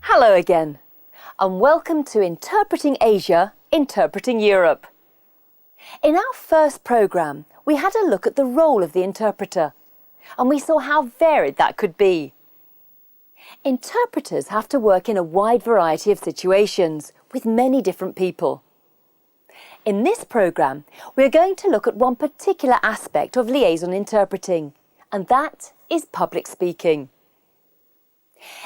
Hello again, and welcome to Interpreting Asia, Interpreting Europe. In our first programme, we had a look at the role of the interpreter, and we saw how varied that could be. Interpreters have to work in a wide variety of situations with many different people. In this programme, we are going to look at one particular aspect of liaison interpreting, and that is public speaking.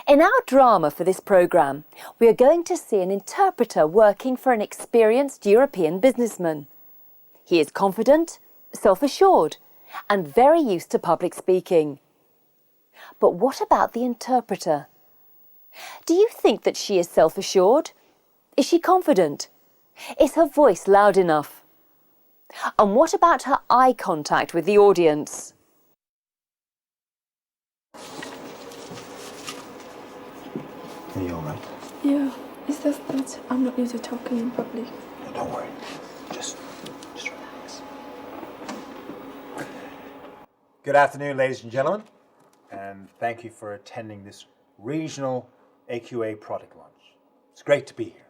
In our drama for this programme, we are going to see an interpreter working for an experienced European businessman. He is confident, self-assured, and very used to public speaking. But what about the interpreter? Do you think that she is self-assured? Is she confident? Is her voice loud enough? And what about her eye contact with the audience? Are you all right? Yeah, it's just that I'm not used to talking in public. No, don't worry. Just relax. Good afternoon, ladies and gentlemen, and thank you for attending this regional AQA product launch. It's great to be here.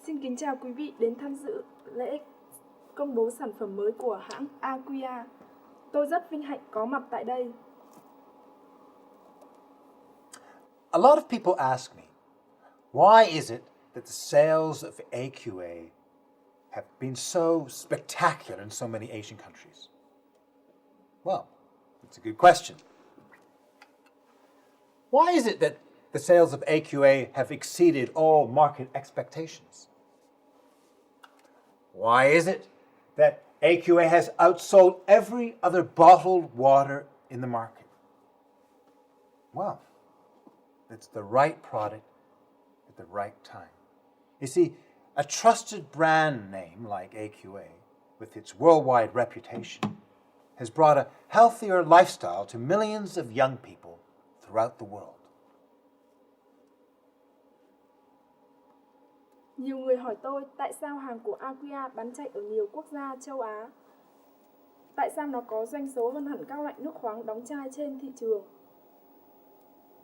Xin kính chào quý vị đến tham dự lễ công bố sản phẩm mới của hãng Aquia. Tôi rất vinh hạnh có mặt tại đây. A lot of people ask me, why is it that the sales of AQA have been so spectacular in so many Asian countries? Well, it's a good question. Why is it that the sales of AQA have exceeded all market expectations? Why is it that AQA has outsold every other bottled water in the market? Well, it's the right product at the right time. You see, a trusted brand name like AQA, with its worldwide reputation, has brought a healthier lifestyle to millions of young people throughout the world. Nhiều người hỏi tôi tại sao hàng của Aquia bán chạy ở nhiều quốc gia châu Á. Tại sao nó có doanh số hơn hẳn các loại nước khoáng đóng chai trên thị trường?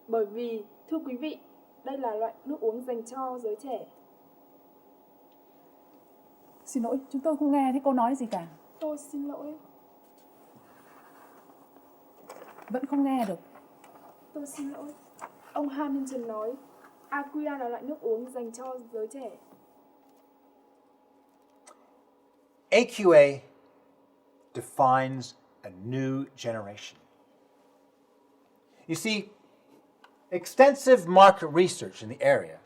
Bởi vì, thưa quý vị, đây là loại nước uống dành cho giới trẻ. Xin lỗi, chúng tôi không nghe thấy cô nói gì cả. Tôi xin lỗi. Vẫn không nghe được. Tôi xin lỗi. Ông Hamilton nói, Aquia là loại nước uống dành cho giới trẻ. AQA defines a new generation. You see, extensive market research in the area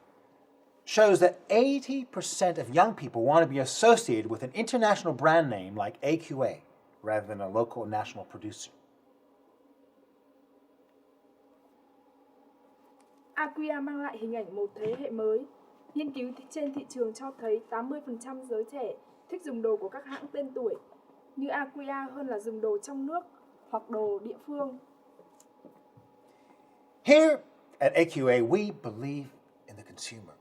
shows that 80% of young people want to be associated with an international brand name like AQA rather than a local national producer. Aquia mang lại hình ảnh một thế hệ mới. Nghiên cứu trên thị trường cho thấy 80% giới trẻ thích dùng đồ của các hãng tên tuổi như Aquia hơn là dùng đồ trong nước hoặc đồ địa phương. Here at AQA, we believe in the consumer,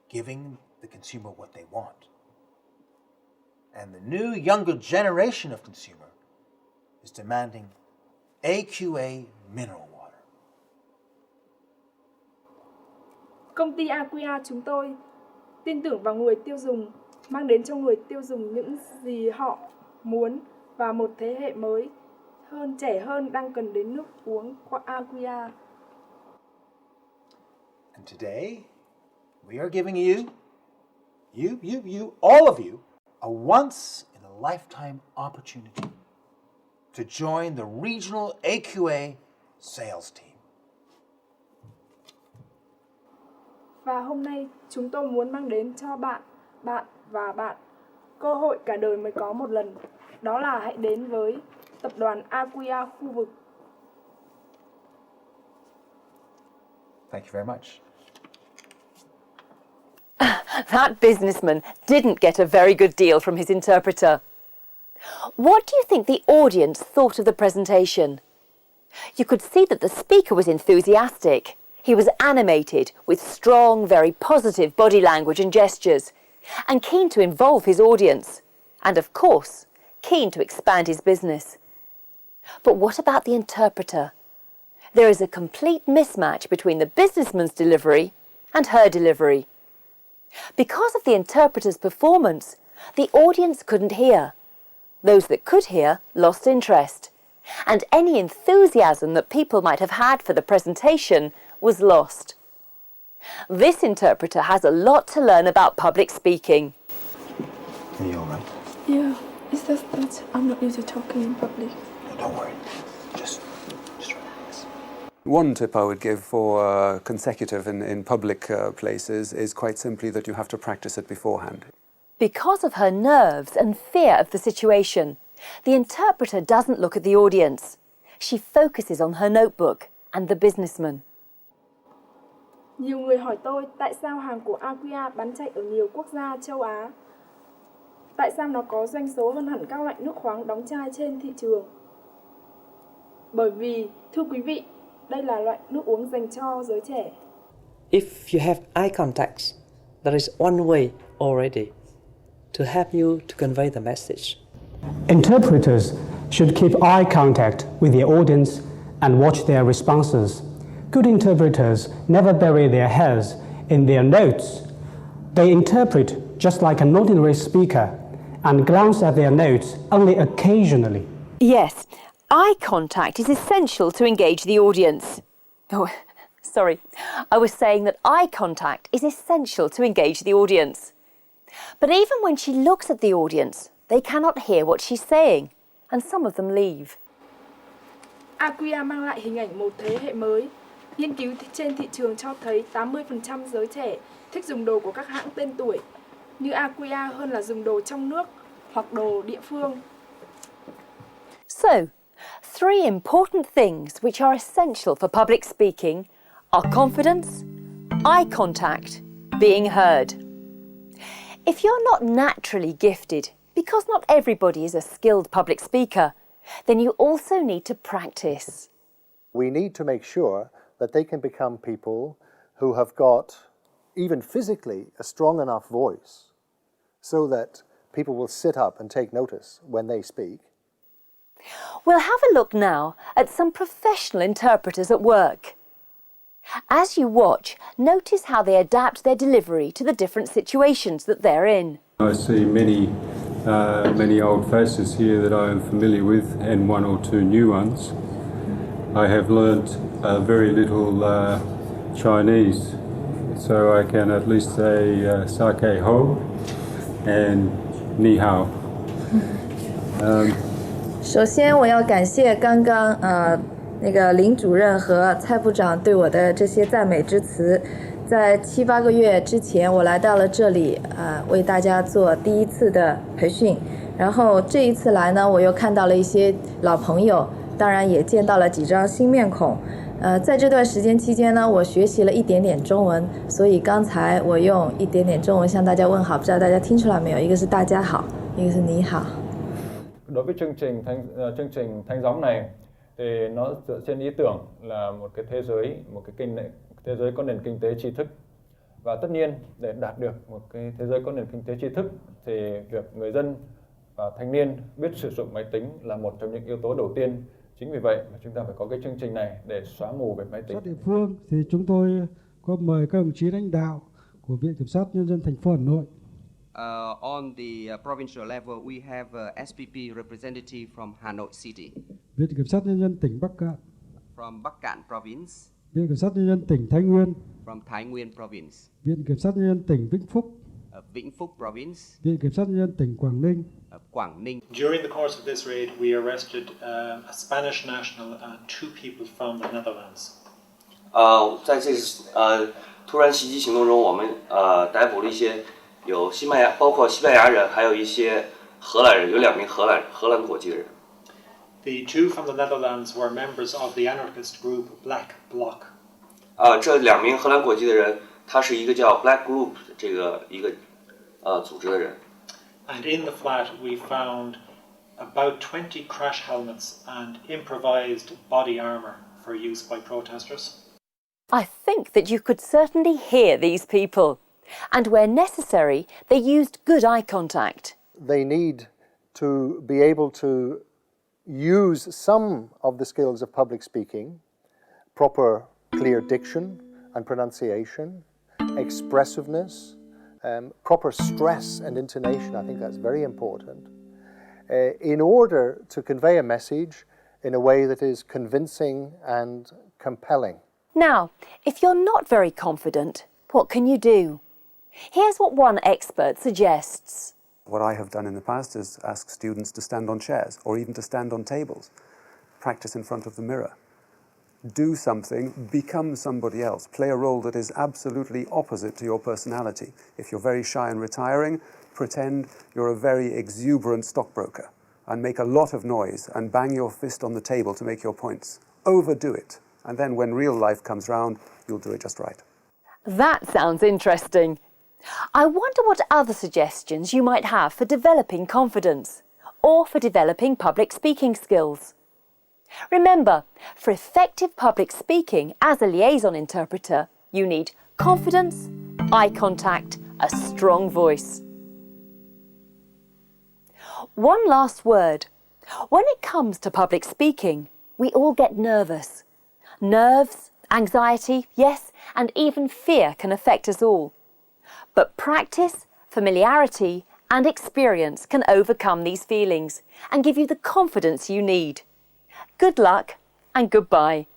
giving the consumer what they want. And the new younger generation of consumer is demanding AQA mineral water. Công ty Aquia chúng tôi tin tưởng vào người tiêu dùng, mang đến cho người tiêu dùng những gì họ muốn và một thế hệ mới hơn, trẻ hơn đang cần đến nước uống qua Aquia. And today, we are giving you, all of you, a once-in-a-lifetime opportunity to join the regional AQA sales team. Và hôm nay chúng tôi muốn mang đến cho bạn và bạn cơ hội cả đời mới có một lần. Đó là hãy đến với tập đoàn Aquia khu vực. Thank you very much. That businessman didn't get a very good deal from his interpreter. What do you think the audience thought of the presentation? You could see that the speaker was enthusiastic. He was animated with strong, very positive body language and gestures, and keen to involve his audience, and of course, keen to expand his business. But what about the interpreter? There is a complete mismatch between the businessman's delivery and her delivery. Because of the interpreter's performance, the audience couldn't hear. Those that could hear lost interest, and any enthusiasm that people might have had for the presentation was lost. This interpreter has a lot to learn about public speaking. Are you all right? Yeah, it's just that I'm not used to talking in public. No, don't worry. Just relax. One tip I would give for consecutive in public places is quite simply that you have to practice it beforehand. Because of her nerves and fear of the situation, the interpreter doesn't look at the audience. She focuses on her notebook and the businessman. Nhiều người hỏi tôi tại sao hàng của Aquia bán chạy ở nhiều quốc gia châu Á. Tại sao nó có doanh số hơn hẳn các loại nước khoáng đóng chai trên thị trường? Bởi vì, thưa quý vị, đây là loại nước uống dành cho giới trẻ. If you have eye contact, there is one way already to help you to convey the message. Interpreters should keep eye contact with the audience and watch their responses. Good interpreters never bury their heads in their notes. They interpret just like an ordinary speaker and glance at their notes only occasionally. Yes, eye contact is essential to engage the audience. Oh, sorry. I was saying that eye contact is essential to engage the audience. But even when she looks at the audience, they cannot hear what she's saying, and some of them leave. Aquia mang lại hình ảnh một thế hệ mới. Nghiên cứu trên thị trường cho thấy 80% giới trẻ thích dùng đồ của các hãng tên tuổi như Aquia hơn là dùng đồ trong nước hoặc đồ địa phương. So, three important things which are essential for public speaking are confidence, eye contact, being heard. If you're not naturally gifted, because not everybody is a skilled public speaker, then you also need to practice. We need to make sure that they can become people who have got, even physically, a strong enough voice so that people will sit up and take notice when they speak. We'll have a look now at some professional interpreters at work. As you watch, notice how they adapt their delivery to the different situations that they're in. I see many old faces here that I am familiar with and one or two new ones. I have learnt very little Chinese, so I can at least say sake ho and ni hao. 首先，我要感谢刚刚那个林主任和蔡部长对我的这些赞美之词。在7、8个月之前，我来到了这里，为大家做第一次的培训。然后这一次来呢，我又看到了一些老朋友，当然也见到了几张新面孔。在这段时间期间呢，我学习了一点点中文，所以刚才我用一点点中文向大家问好，不知道大家听出来没有？一个是大家好，一个是你好。Đối với chương trình Thanh Gióng này thì nó dựa trên ý tưởng là một cái thế giới có nền kinh tế tri thức, và tất nhiên để đạt được một cái thế giới có nền kinh tế tri thức thì việc người dân và thanh niên biết sử dụng máy tính là một trong những yếu tố đầu tiên. Chính vì vậy mà chúng ta phải có cái chương trình này để xóa mù về máy tính. Địa phương thì chúng tôi có mời các đồng chí lãnh đạo của Viện Kiểm sát Nhân dân thành phố Hà Nội. On the provincial level, we have a SPP representative from Hanoi City. Viện Kiểm sát Nhân dân tỉnh Bắc Cạn. From Bắc Cạn Province. Viện Kiểm sát Nhân dân tỉnh Thái Nguyên. From Thái Nguyên Province. Viện Kiểm sát Nhân dân tỉnh Vĩnh Phúc. Vĩnh Phúc Province. Viện Kiểm sát Nhân dân tỉnh Quảng Ninh. Quảng Ninh. During the course of this raid, we arrested a Spanish national and 2 people from the Netherlands. 在这突然袭击行动中，我们逮捕了一些有包括西班牙人，还有一些荷兰人，有2名荷兰国籍的人。The 2 from the Netherlands were members of the anarchist group Black Bloc. 这2名荷兰国籍的人，他是一个叫 Black Group 这个一个组织的人。And in the flat, we found about 20 crash helmets and improvised body armour for use by protesters. I think that you could certainly hear these people. And where necessary, they used good eye contact. They need to be able to use some of the skills of public speaking, proper clear diction and pronunciation, expressiveness, proper stress and intonation. I think that's very important, in order to convey a message in a way that is convincing and compelling. Now, if you're not very confident, what can you do? Here's what one expert suggests. What I have done in the past is ask students to stand on chairs or even to stand on tables. Practice in front of the mirror. Do something, become somebody else. Play a role that is absolutely opposite to your personality. If you're very shy and retiring, pretend you're a very exuberant stockbroker and make a lot of noise and bang your fist on the table to make your points. Overdo it. And then when real life comes round, you'll do it just right. That sounds interesting. I wonder what other suggestions you might have for developing confidence or for developing public speaking skills. Remember, for effective public speaking as a liaison interpreter, you need confidence, eye contact, a strong voice. One last word. When it comes to public speaking, we all get nervous. Nerves, anxiety, yes, and even fear can affect us all. But practice, familiarity, and experience can overcome these feelings and give you the confidence you need. Good luck and goodbye.